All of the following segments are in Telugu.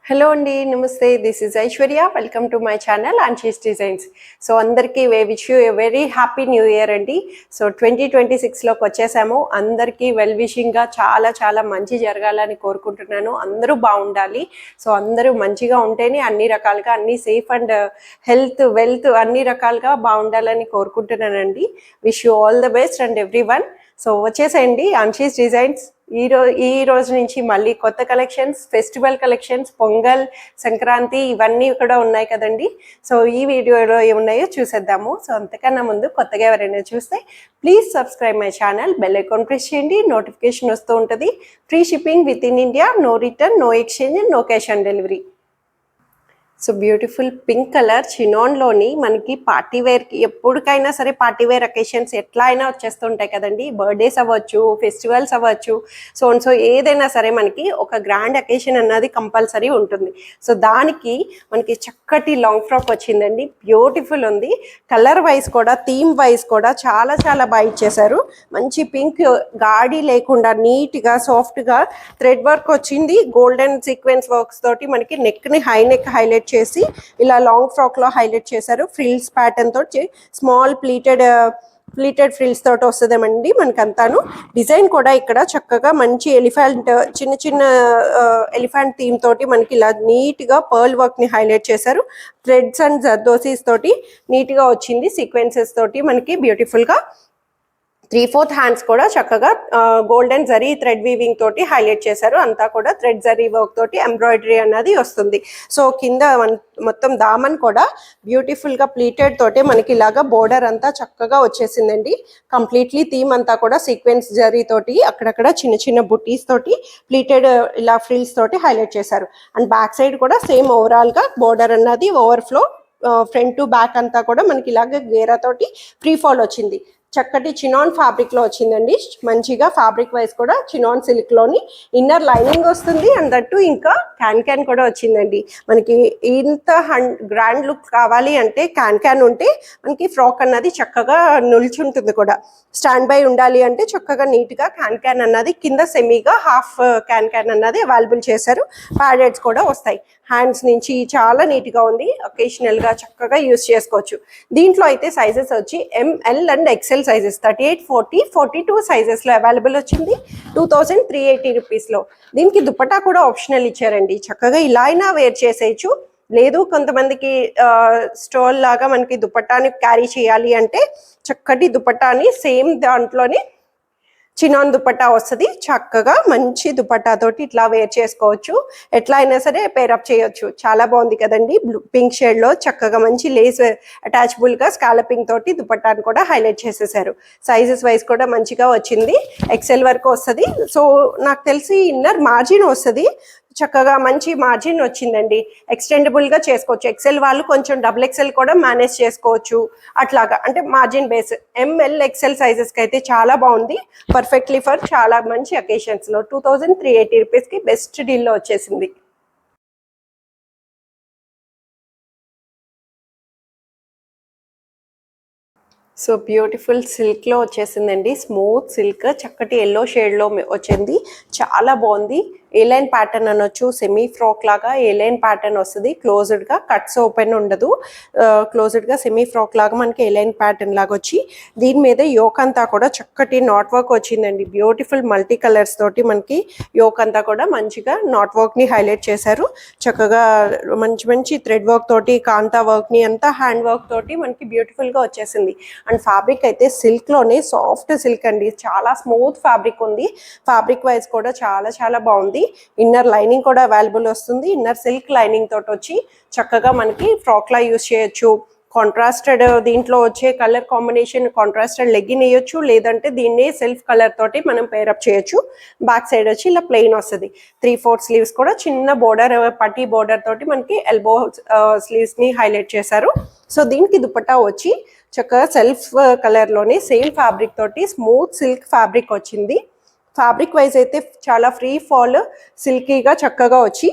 హలో అండి, నమస్తే. This is Aishwarya. Welcome to my channel Anshi's designs. So అందరికీ wish you a very happy new year అండి. సో 2026లోకి వచ్చేసాము. అందరికీ వెల్ విషింగ్గా చాలా చాలా మంచి జరగాలని కోరుకుంటున్నాను. అందరూ బాగుండాలి. సో అందరూ మంచిగా ఉంటేనే అన్ని రకాలుగా అన్ని సేఫ్ అండ్ హెల్త్ వెల్త్ అన్ని రకాలుగా బాగుండాలని కోరుకుంటున్నానండి. Wish you all the best and every one. So వచ్చేసేయండి ఆన్షీస్ డిజైన్స్. ఈ రోజు నుంచి మళ్ళీ కొత్త collections, festival collections, pongal, Sankranti ఇవన్నీ కూడా ఉన్నాయి కదండి. సో ఈ వీడియోలో ఏమున్నాయో చూసేద్దాము. సో అంతకన్నా ముందు కొత్తగా ఎవరైనా చూస్తే please subscribe my channel, bell icon press చేయండి, నోటిఫికేషన్ వస్తూ ఉంటుంది. Free shipping within India, no return, no exchange, no cash on delivery. So beautiful pink colour చినాన్లోని మనకి పార్టీ వేర్కి ఎప్పటికైనా సరే పార్టీ వేర్ అకేషన్స్ ఎట్లా అయినా వచ్చేస్తుంటాయి కదండి. బర్త్డేస్ అవ్వచ్చు, ఫెస్టివల్స్ అవ్వచ్చు, సో ఏదైనా సరే మనకి ఒక గ్రాండ్ అకేషన్ అన్నది కంపల్సరీ ఉంటుంది. సో దానికి మనకి చక్కటి లాంగ్ ఫ్రాక్ వచ్చిందండి. బ్యూటిఫుల్ ఉంది. కలర్ వైజ్ కూడా థీమ్ వైజ్ కూడా చాలా చాలా బాగా ఇచ్చేసారు. మంచి పింక్ గాడి లేకుండా నీట్గా సాఫ్ట్గా థ్రెడ్ వర్క్ వచ్చింది. గోల్డెన్ సీక్వెన్స్ వర్క్స్ తోటి మనకి నెక్ని హై నెక్ హైలైట్ చేసి ఇలా లాంగ్ ఫ్రాక్ లో హైలైట్ చేశారు. ఫ్రిల్స్ ప్యాటర్న్ తోటి స్మాల్ ప్లీటెడ్ ఫ్రిల్స్ తోటి వస్తుందేమండి మనకంతాను. డిజైన్ కూడా ఇక్కడ చక్కగా మంచి ఎలిఫెంట్, చిన్న చిన్న ఎలిఫెంట్ థీమ్ తోటి మనకి ఇలా నీట్ గా పర్ల్ వర్క్ ని హైలైట్ చేశారు. థ్రెడ్స్ అండ్ జర్దోసీస్ తోటి నీట్ గా వచ్చింది. సీక్వెన్సెస్ తోటి మనకి బ్యూటిఫుల్ గా 3/4 హ్యాండ్స్ కూడా చక్కగా గోల్డెన్ జరీ థ్రెడ్ వీవింగ్ తోటి హైలైట్ చేశారు. అంతా కూడా థ్రెడ్ జరీ వర్క్ తోటి ఎంబ్రాయిడరీ అన్నది వస్తుంది. సో కింద మొత్తం దామన్ కూడా బ్యూటిఫుల్ గా ప్లీటెడ్ తోటి మనకి ఇలాగా బోర్డర్ అంతా చక్కగా వచ్చేసిందండి. కంప్లీట్లీ థీమ్ అంతా కూడా సీక్వెన్స్ జరీ తోటి అక్కడక్కడ చిన్న చిన్న బుట్టీస్ తోటి ప్లీటెడ్ ఇలా ఫ్రిల్స్ తోటి హైలైట్ చేశారు. అండ్ బ్యాక్ సైడ్ కూడా సేమ్ ఓవరాల్ గా బోర్డర్ అన్నది ఓవర్ఫ్లో, ఫ్రంట్ టు బ్యాక్ అంతా కూడా మనకి ఇలాగ గేరా తోటి ఫ్రీ ఫాల్ వచ్చింది. చక్కటి చినాన్ ఫ్యాబ్రిక్ లో వచ్చిందండి. మంచిగా ఫ్యాబ్రిక్ వైజ్ కూడా చినాన్ సిల్క్ లోని ఇన్నర్ లైనింగ్ వస్తుంది. అండ్ దట్టు ఇంకా క్యాన్ కూడా వచ్చిందండి. మనకి ఇంత గ్రాండ్ లుక్ కావాలి అంటే క్యాన్ ఉంటే మనకి ఫ్రాక్ అన్నది చక్కగా నిల్చుంటుంది కూడా. స్టాండ్ బై ఉండాలి అంటే చక్కగా నీట్ గా క్యాన్ అన్నది కింద సెమీగా హాఫ్ క్యాన్ అన్నది అవైలబుల్ చేశారు. ప్యాడెడ్స్ కూడా వస్తాయి. హ్యాండ్స్ నుంచి చాలా నీట్ గా ఉంది. ఒకేషనల్ గా చక్కగా యూస్ చేసుకోవచ్చు. దీంట్లో అయితే సైజెస్ వచ్చి ML and XL sizes 38, 40, 42 sizes లో అవైలబుల్ వచ్చింది. 2380 రూపీస్ లో. దీనికి దుపట్టా కూడా ఆప్షనల్ ఇచ్చారండి. చక్కగా ఇలా అయినా వేర్ చేసేయచ్చు. లేదు కొంతమందికి స్టోల్ లాగా మనకి దుపట్టాని క్యారీ చేయాలి అంటే చక్కటి దుపట్టాని సేమ్ దాంట్లోనే చినాన్ దుపట్టా వస్తుంది. చక్కగా మంచి దుపట్టా తోటి ఇట్లా వేర్ చేసుకోవచ్చు. ఎట్లా అయినా సరే పేరప్ చేయొచ్చు. చాలా బాగుంది కదండి. పింక్ షేడ్ లో చక్కగా మంచి లేస్ అటాచబుల్ గా స్కాలపింగ్ తోటి దుపట్టాను కూడా హైలైట్ చేసేసారు. సైజెస్ వైజ్ కూడా మంచిగా వచ్చింది. XL వరకు వస్తుంది. సో నాకు తెలిసి ఇన్నర్ మార్జిన్ వస్తుంది. చక్కగా మంచి మార్జిన్ వచ్చిందండి. ఎక్స్టెండబుల్ గా చేసుకోవచ్చు. XL వాళ్ళు కొంచెం XXL కూడా మేనేజ్ చేసుకోవచ్చు. అట్లాగా అంటే margin base. ML XL sizes కి అయితే చాలా బాగుంది. పర్ఫెక్ట్లీ ఫర్ చాలా మంచి అకేషన్స్ లో 2380 రూపీస్ కి బెస్ట్ డీల్ లో వచ్చేసింది. సో బ్యూటిఫుల్ సిల్క్లో వచ్చేసిందండి. స్మూత్ సిల్క్ చక్కటి ఎల్లో షేడ్లో వచ్చింది. చాలా బాగుంది. ఏలైన్ ప్యాటర్న్ అనొచ్చు. సెమీ ఫ్రాక్ లాగా ఏలైన్ ప్యాటర్న్ వస్తుంది. క్లోజ్డ్గా కట్స్ ఓపెన్ ఉండదు. క్లోజ్డ్గా సెమీ ఫ్రాక్ లాగా మనకి ఏలైన్ ప్యాటర్న్ లాగా వచ్చి దీని మీద యోక్ అంతా కూడా చక్కటి నాట్ వర్క్ వచ్చిందండి. బ్యూటిఫుల్ మల్టీ కలర్స్ తోటి మనకి యోక్ అంతా కూడా మంచిగా నాట్ వర్క్ని హైలైట్ చేశారు. చక్కగా మంచి మంచి థ్రెడ్ వర్క్ తోటి కాంతా వర్క్ని అంతా హ్యాండ్ వర్క్ తోటి మనకి బ్యూటిఫుల్గా వచ్చేసింది. అండ్ ఫ్యాబ్రిక్ అయితే సిల్క్లోనే సాఫ్ట్ సిల్క్ అండి. చాలా స్మూత్ ఫ్యాబ్రిక్ ఉంది. ఫ్యాబ్రిక్ వైజ్ కూడా చాలా చాలా బాగుంది. ఇన్నర్ లైనింగ్ కూడా అవైలబుల్ వస్తుంది. ఇన్నర్ సిల్క్ లైనింగ్ తోటి వచ్చి చక్కగా మనకి ఫ్రాక్ లా యూస్ చేయొచ్చు. కాంట్రాస్టెడ్ దీంట్లో వచ్చే కలర్ కాంబినేషన్ కాంట్రాస్టెడ్ లెగ్గిన్ వేయొచ్చు. లేదంటే దీన్నే సెల్ఫ్ కలర్ తోటి మనం పేరప్ చేయొచ్చు. బ్యాక్ సైడ్ వచ్చి ఇలా ప్లెయిన్ వస్తుంది. 3/4 స్లీవ్స్ కూడా చిన్న బోర్డర్ పట్టి బోర్డర్ తోటి మనకి ఎల్బో స్లీవ్స్ ని హైలైట్ చేశారు. సో దీనికి దుపట్టా వచ్చి చక్కగా సెల్ఫ్ కలర్ లోనే సేమ్ ఫ్యాబ్రిక్ తోటి స్మూత్ సిల్క్ ఫ్యాబ్రిక్ వచ్చింది. ఫ్యాబ్రిక్ వైజ్ అయితే చాలా ఫ్రీ ఫాల్ సిల్కీగా చక్కగా వచ్చి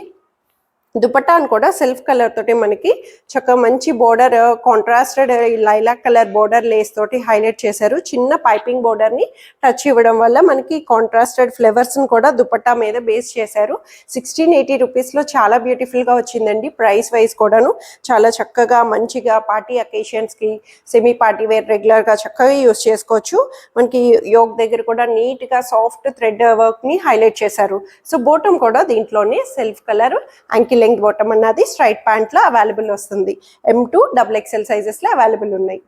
దుపట్టాను కూడా సెల్ఫ్ కలర్ తోటి మనకి చక్కగా మంచి border contrasted lilac colour border Lay's తోటి హైలైట్ చేశారు. చిన్న పైపింగ్ బోర్డర్ ని టచ్ ఇవ్వడం వల్ల మనకి కాంట్రాస్టెడ్ ఫ్లవర్స్ ని కూడా దుపట్టా మీద బేస్ చేశారు. 1680 రూపీస్ లో చాలా బ్యూటిఫుల్ గా వచ్చిందండి. ప్రైస్ వైజ్ కూడాను చాలా చక్కగా మంచిగా పార్టీ అకేషన్స్ కి సెమీ పార్టీ వేర్ రెగ్యులర్ గా చక్కగా యూస్ చేసుకోవచ్చు. మనకి యోగ్ దగ్గర కూడా నీట్ గా సాఫ్ట్ థ్రెడ్ వర్క్ ని హైలైట్ చేశారు. సో బోటం కూడా దీంట్లోనే self colour ankle length bottom అన్నది స్ట్రైట్ ప్యాంట్ లో అవైలబుల్ వస్తుంది. M2 XXL సైజెస్ లో అవైలబుల్ ఉన్నాయి.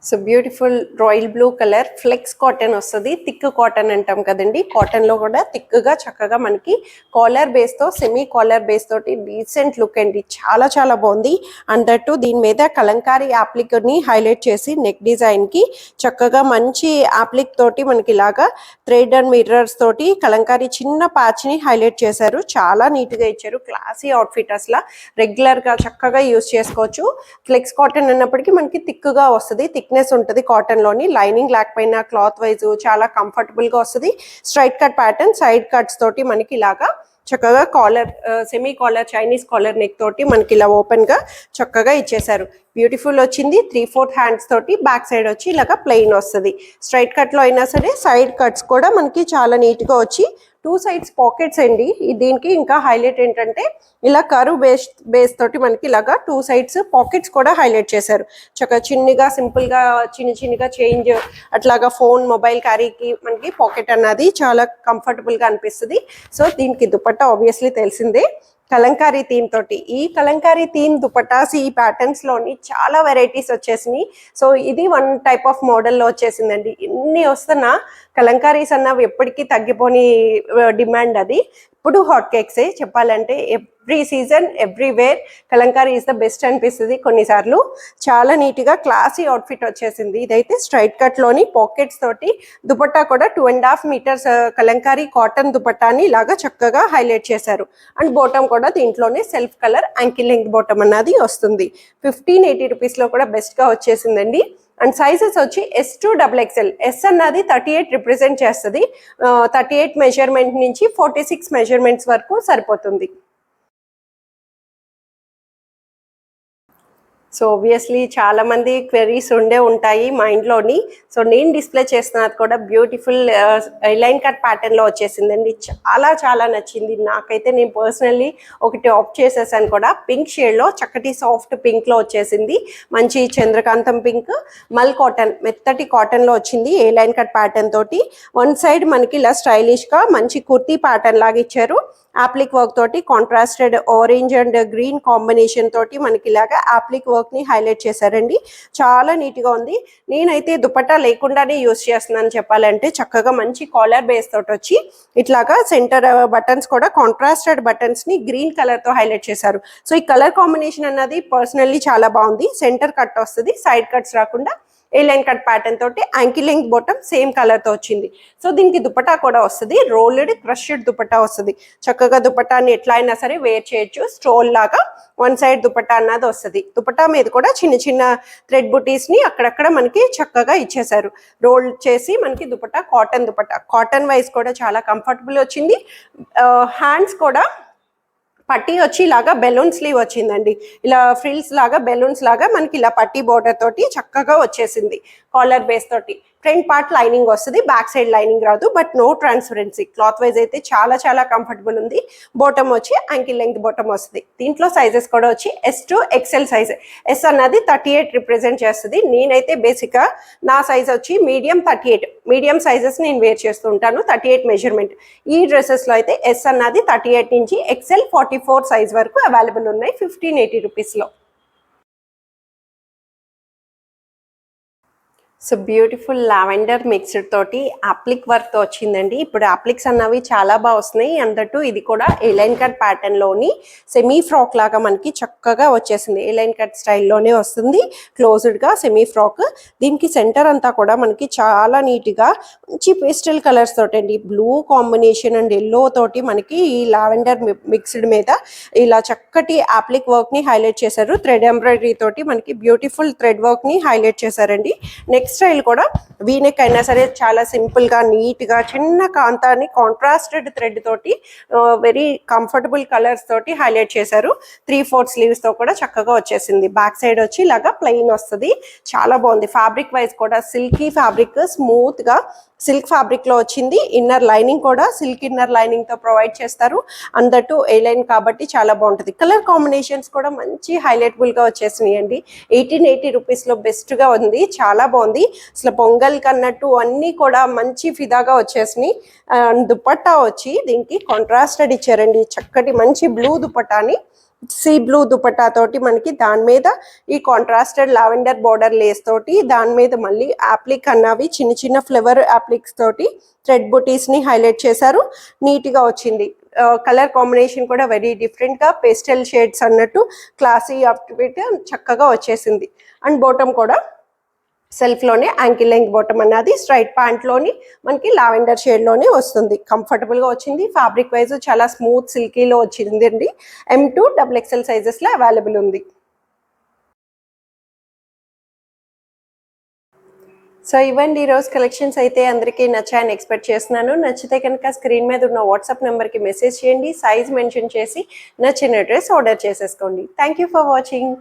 So beautiful royal blue colour flex cotton వస్తుంది. థిక్ కాటన్ అంటాం కదండి, కాటన్ లో కూడా థిక్గా చక్కగా మనకి కాలర్ బేస్ తో సెమీ కాలర్ బేస్ తోటి డీసెంట్ లుక్ అండి. చాలా చాలా బాగుంది. అన్నట్టు దీని మీద కలంకారీ యాప్లిక్ ని హైలైట్ చేసి నెక్ డిజైన్ కి చక్కగా మంచి యాప్లిక్ తోటి మనకి ఇలాగా థ్రెడ్ అండ్ మిర్రర్స్ తోటి కలంకారీ చిన్న ప్యాచ్ ని హైలైట్ చేశారు. చాలా నీట్ గా ఇచ్చారు. క్లాసీ అవుట్ఫిట్ అసలు రెగ్యులర్ గా చక్కగా యూస్ చేసుకోవచ్చు. ఫ్లెక్స్ కాటన్ అన్నప్పటికీ మనకి థిక్గా వస్తుంది. థిక్నెస్ ఉంటుంది కాటన్ లోని. లైనింగ్ లేకపోయినా క్లాత్ వైజ్ చాలా కంఫర్టబుల్ గా వస్తుంది. Straight cut pattern side cuts తోటి మనకి ఇలాగా చక్కగా collar semi collar Chinese collar neck తోటి మనకి ఇలా ఓపెన్ గా చక్కగా ఇచ్చేసారు. బ్యూటిఫుల్ వచ్చింది. 3/4 హ్యాండ్స్ తోటి బ్యాక్ సైడ్ వచ్చి ఇలాగా ప్లెయిన్ వస్తుంది. స్ట్రైట్ కట్ లో అయినా సరే సైడ్ కట్స్ కూడా మనకి చాలా నీట్ గా వచ్చి 2 సైడ్స్ పాకెట్స్ అండి. దీనికి ఇంకా హైలైట్ ఏంటంటే ఇలా కరువు బేస్ తోటి మనకి ఇలాగా 2 సైడ్స్ పాకెట్స్ కూడా హైలైట్ చేశారు. చక్కగా చిన్నగా సింపుల్ గా చిన్నగా చేంజ్ అట్లాగా ఫోన్ మొబైల్ క్యారీకి మనకి పాకెట్ అన్నది చాలా కంఫర్టబుల్ గా అనిపిస్తుంది. సో దీనికి దుపట్టా ఆబ్వియస్లీ తెలిసిందే కలంకారీ థీమ్ తోటి. ఈ కలంకారీ థీమ్ దుపట్టాస్ ఈ ప్యాటర్న్స్ లోని చాలా వెరైటీస్ వచ్చేసినాయి. సో ఇది వన్ టైప్ ఆఫ్ మోడల్లో వచ్చేసిందండి. ఇన్ని వస్తున్నా కలంకారీస్ అన్నవి ఎప్పటికీ తగ్గిపోని డిమాండ్. అది ఇప్పుడు హాట్ కేక్సే చెప్పాలంటే. Every season everywhere Kalamkari is the best అనిపిస్తుంది. కొన్నిసార్లు చాలా నీట్గా క్లాసీ అవుట్ఫిట్ వచ్చేసింది. ఇదైతే స్ట్రైట్ కట్ లోని పాకెట్స్ తోటి దుపట్టా కూడా 2.5 మీటర్స్ కలంకారీ కాటన్ దుపట్టాని ఇలాగా చక్కగా హైలైట్ చేశారు. అండ్ బోటం కూడా దీంట్లోనే self colour ankle length bottom అన్నది వస్తుంది. 1580 రూపీస్ లో కూడా బెస్ట్ గా వచ్చేసిందండి. అండ్ సైజెస్ వచ్చి S2 XXL. S అన్నది 38 రిప్రజెంట్ చేస్తుంది. 38 మెజర్మెంట్ నుంచి 46 మెజర్మెంట్స్ వరకు సరిపోతుంది. సో ఆబ్వియస్లీ చాలా మంది క్వెరీస్ ఉండే ఉంటాయి మైండ్లోని. సో నేను డిస్ప్లే చేస్తున్నది కూడా బ్యూటిఫుల్ లైన్ కట్ ప్యాటర్న్లో వచ్చేసిందండి. చాలా చాలా నచ్చింది నాకైతే. నేను పర్సనల్లీ ఒకటి ఆప్ట్ చేసేసాను కూడా. పింక్ షేడ్లో చక్కటి సాఫ్ట్ పింక్లో వచ్చేసింది. మంచి చంద్రకాంతం పింక్ మల్ కాటన్ మెత్తటి కాటన్లో వచ్చింది. ఏ లైన్ కట్ ప్యాటర్న్ తోటి వన్ సైడ్ మనకి ఇలా స్టైలిష్గా మంచి కుర్తీ ప్యాటర్న్ లాగా ఇచ్చారు. యాప్లిక్ వర్క్ తోటి contrasted orange and green combination తోటి మనకి ఇలాగా యాప్లిక్ వర్క్ ని హైలైట్ చేశారండి. చాలా నీట్ గా ఉంది. నేనైతే దుపట్టా లేకుండానే యూస్ చేస్తున్నాను చెప్పాలంటే. చక్కగా మంచి కాలర్ బేస్ తోటి వచ్చి ఇట్లాగా సెంటర్ బటన్స్ కూడా కాంట్రాస్టెడ్ బటన్స్ ని గ్రీన్ కలర్ తో హైలైట్ చేశారు. సో ఈ కలర్ కాంబినేషన్ అన్నది పర్సనల్లీ చాలా బాగుంది. సెంటర్ కట్ వస్తుంది, సైడ్ కట్స్ రాకుండా ఏ లైన్ కట్ ప్యాటర్న్ తోటి ankle length bottom same colour తో వచ్చింది. సో దీనికి దుపట్టా కూడా వస్తుంది. రోల్డ్ క్రష్డ్ దుపట్టా వస్తుంది. చక్కగా దుపట్టాని ఎట్లా అయినా సరే వేర్ చేయొచ్చు. స్ట్రోల్ లాగా వన్ సైడ్ దుపట్టా అన్నది వస్తుంది. దుపట్టా మీద కూడా చిన్న చిన్న థ్రెడ్ బుటీస్ ని అక్కడక్కడ మనకి చక్కగా ఇచ్చేసారు. రోల్ చేసి మనకి dupatta cotton dupatta. Cotton wise కూడా చాలా కంఫర్టబుల్ వచ్చింది. హ్యాండ్స్ కూడా పట్టీ వచ్చి ఇలాగా బెలూన్ స్లీవ్ వచ్చిందండి. ఇలా ఫ్రిల్స్ లాగా బెలూన్స్ లాగా మనకి ఇలా పట్టీ బోర్డర్ తోటి చక్కగా వచ్చేసింది. కాలర్ బేస్ తోటి ఫ్రంట్ పార్ట్ లైనింగ్ వస్తుంది, బ్యాక్ సైడ్ లైనింగ్ రాదు. But no transparency. Cloth wise అయితే చాలా చాలా కంఫర్టబుల్ ఉంది. బాటమ్ వచ్చి యాంకిల్ లెంగ్త్ బాటమ్ వస్తుంది. దీంట్లో సైజెస్ కూడా వచ్చి S2 XL సైజ్. S అన్నది 38 రిప్రజెంట్ చేస్తుంది. నేనైతే బేసిక్గా నా సైజ్ వచ్చి మీడియం 38. మీడియం సైజెస్ నేను వేర్ చేస్తూ ఉంటాను. 38 మెజర్మెంట్. ఈ డ్రెస్సెస్లో అయితే S అన్నది 38 నుంచి XL 44 సైజ్ వరకు అవైలబుల్ ఉన్నాయి 1580 రూపీస్లో. సో బ్యూటిఫుల్ లావెండర్ మిక్స్డ్ తోటి అప్లిక్ వర్క్ తో వచ్చిందండి. ఇప్పుడు అప్లిక్స్ అన్నవి చాలా బాగా వస్తున్నాయి. అందట్టు ఇది కూడా ఏ లైన్ కట్ ప్యాటర్న్ లోని సెమీ ఫ్రాక్ లాగా మనకి చక్కగా వచ్చేసింది. ఏ లైన్ కట్ స్టైల్లోనే వస్తుంది. క్లోజ్డ్ గా సెమీ ఫ్రాక్. దీనికి సెంటర్ అంతా కూడా మనకి చాలా నీట్ గా మంచి పేస్టల్ కలర్స్ తోటి అండి. బ్లూ కాంబినేషన్ అండ్ ఎల్లో తోటి మనకి ఈ లావెండర్ మిక్స్డ్ మీద ఇలా చక్కటి అప్లిక్ వర్క్ ని హైలైట్ చేశారు. థ్రెడ్ ఎంబ్రాయిడరీ తోటి మనకి బ్యూటిఫుల్ థ్రెడ్ వర్క్ ని హైలైట్ చేశారండి. నెక్ నెక్ స్టైల్ కూడా వీ నెక్ అయినా సరే చాలా సింపుల్గా నీట్గా చిన్న కాంతాన్ని కాంట్రాస్టెడ్ థ్రెడ్ తోటి వెరీ కంఫర్టబుల్ కలర్స్ తోటి హైలైట్ చేశారు. 3/4 స్లీవ్స్తో కూడా చక్కగా వచ్చేసింది. బ్యాక్ సైడ్ వచ్చి ఇలాగా ప్లెయిన్ వస్తుంది. చాలా బాగుంది. ఫ్యాబ్రిక్ వైజ్ కూడా సిల్కీ ఫ్యాబ్రిక్, స్మూత్గా సిల్క్ ఫ్యాబ్రిక్ లో వచ్చింది. ఇన్నర్ లైనింగ్ కూడా సిల్క్ ఇన్నర్ లైనింగ్ తో ప్రొవైడ్ చేస్తారు. అందట్టు ఏ లైన్ కాబట్టి చాలా బాగుంటుంది. కలర్ కాంబినేషన్స్ కూడా మంచి హైలైటబుల్ గా వచ్చేసినాయి అండి. 1880 రూపీస్ లో బెస్ట్ గా ఉంది. చాలా బాగుంది. అసలు పొంగల్ కన్నట్టు అన్ని కూడా మంచి ఫిదాగా వచ్చేసినాయి. దుపట్టా వచ్చి దీనికి కాంట్రాస్టెడ్ ఇచ్చారండి. చక్కటి మంచి బ్లూ దుపట్టాని సీ బ్లూ దుపట్టా తోటి మనకి దాని మీద ఈ కాంట్రాస్టెడ్ లావెండర్ బోర్డర్ లేస్ తోటి దాని మీద మళ్ళీ యాప్లిక్ అన్నవి చిన్న చిన్న ఫ్లవర్ యాప్లిక్స్ తోటి థ్రెడ్ బుటీస్ ని హైలైట్ చేశారు. నీట్ గా వచ్చింది. కలర్ కాంబినేషన్ కూడా వెరీ డిఫరెంట్ గా పేస్టల్ షేడ్స్ అన్నట్టు క్లాసీ అవుట్ఫిట్ చక్కగా వచ్చేసింది. అండ్ బాటమ్ కూడా సెల్ఫ్ లోనే యాంకిల్ లెంగ్త్ బాటమ్ అన్నది స్ట్రైట్ ప్యాంట్ లోని మనకి లావెండర్ షేడ్ లోనే వస్తుంది. కంఫర్టబుల్ గా వచ్చింది. ఫ్యాబ్రిక్ వైజ్ చాలా స్మూత్ సిల్కీలో వచ్చింది అండి. M2 XXL సైజెస్ లో అవైలబుల్ ఉంది. సో ఇవ్వండి ఈరోజు కలెక్షన్స్ అయితే అందరికీ నచ్చాయని ఎక్స్పెక్ట్ చేస్తున్నాను. నచ్చితే కనుక స్క్రీన్ మీద ఉన్న వాట్సాప్ నెంబర్కి మెసేజ్ చేయండి. సైజ్ మెన్షన్ చేసి నచ్చిన డ్రెస్ ఆర్డర్ చేసేసుకోండి. Thank you for watching.